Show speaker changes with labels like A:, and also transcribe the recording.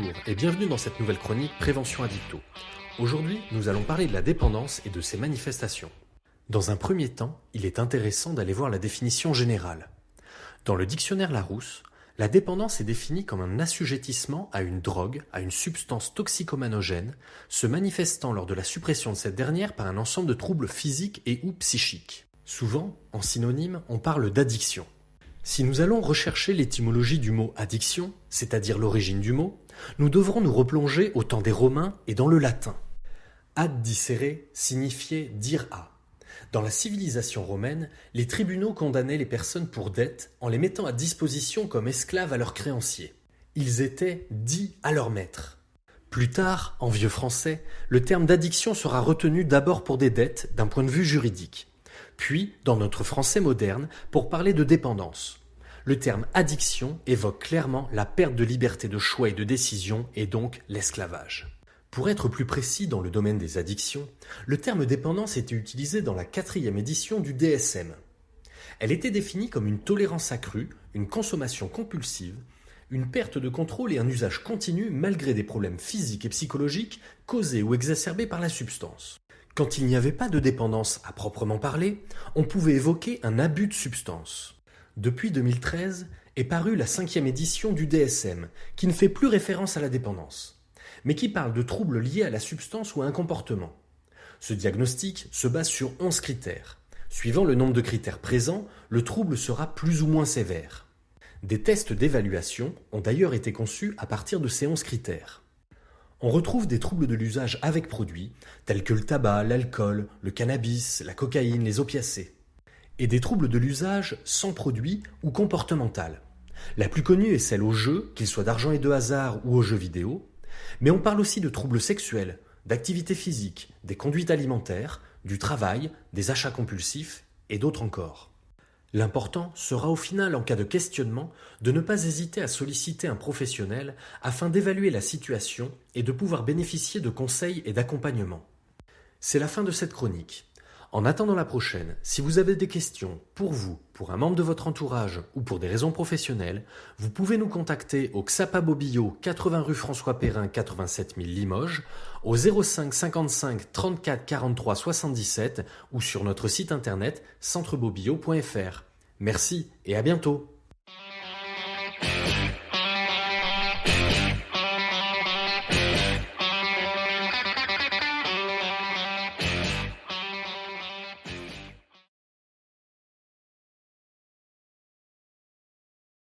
A: Bonjour et bienvenue dans cette nouvelle chronique Prévention Addicto. Aujourd'hui, nous allons parler de la dépendance et de ses manifestations. Dans un premier temps, il est intéressant d'aller voir la définition générale. Dans le dictionnaire Larousse, la dépendance est définie comme un assujettissement à une drogue, à une substance toxicomanogène, se manifestant lors de la suppression de cette dernière par un ensemble de troubles physiques et ou psychiques. Souvent, en synonyme, on parle d'addiction. Si nous allons rechercher l'étymologie du mot addiction, c'est-à-dire l'origine du mot, nous devrons nous replonger au temps des Romains et dans le latin. Ad dicere signifiait dire à. Dans la civilisation romaine, les tribunaux condamnaient les personnes pour dette en les mettant à disposition comme esclaves à leurs créanciers. Ils étaient dits à leur maître. Plus tard, en vieux français, le terme d'addiction sera retenu d'abord pour des dettes d'un point de vue juridique, puis dans notre français moderne pour parler de dépendance. Le terme addiction évoque clairement la perte de liberté de choix et de décision et donc l'esclavage. Pour être plus précis dans le domaine des addictions, le terme dépendance était utilisé dans la 4e édition du DSM. Elle était définie comme une tolérance accrue, une consommation compulsive, une perte de contrôle et un usage continu malgré des problèmes physiques et psychologiques causés ou exacerbés par la substance. Quand il n'y avait pas de dépendance à proprement parler, on pouvait évoquer un abus de substance. Depuis 2013 est parue la 5e édition du DSM, qui ne fait plus référence à la dépendance, mais qui parle de troubles liés à la substance ou à un comportement. Ce diagnostic se base sur 11 critères. Suivant le nombre de critères présents, le trouble sera plus ou moins sévère. Des tests d'évaluation ont d'ailleurs été conçus à partir de ces 11 critères. On retrouve des troubles de l'usage avec produits, tels que le tabac, l'alcool, le cannabis, la cocaïne, les opiacés. Et des troubles de l'usage sans produit ou comportemental. La plus connue est celle aux jeux, qu'ils soient d'argent et de hasard ou aux jeux vidéo, mais on parle aussi de troubles sexuels, d'activités physiques, des conduites alimentaires, du travail, des achats compulsifs et d'autres encore. L'important sera au final, en cas de questionnement, de ne pas hésiter à solliciter un professionnel afin d'évaluer la situation et de pouvoir bénéficier de conseils et d'accompagnement. C'est la fin de cette chronique. En attendant la prochaine, si vous avez des questions pour vous, pour un membre de votre entourage ou pour des raisons professionnelles, vous pouvez nous contacter au XAPA Bobillo, 80 rue François Perrin, 87 000 Limoges, au 05 55 34 43 77 ou sur notre site internet centrebobillo.fr. Merci et à bientôt.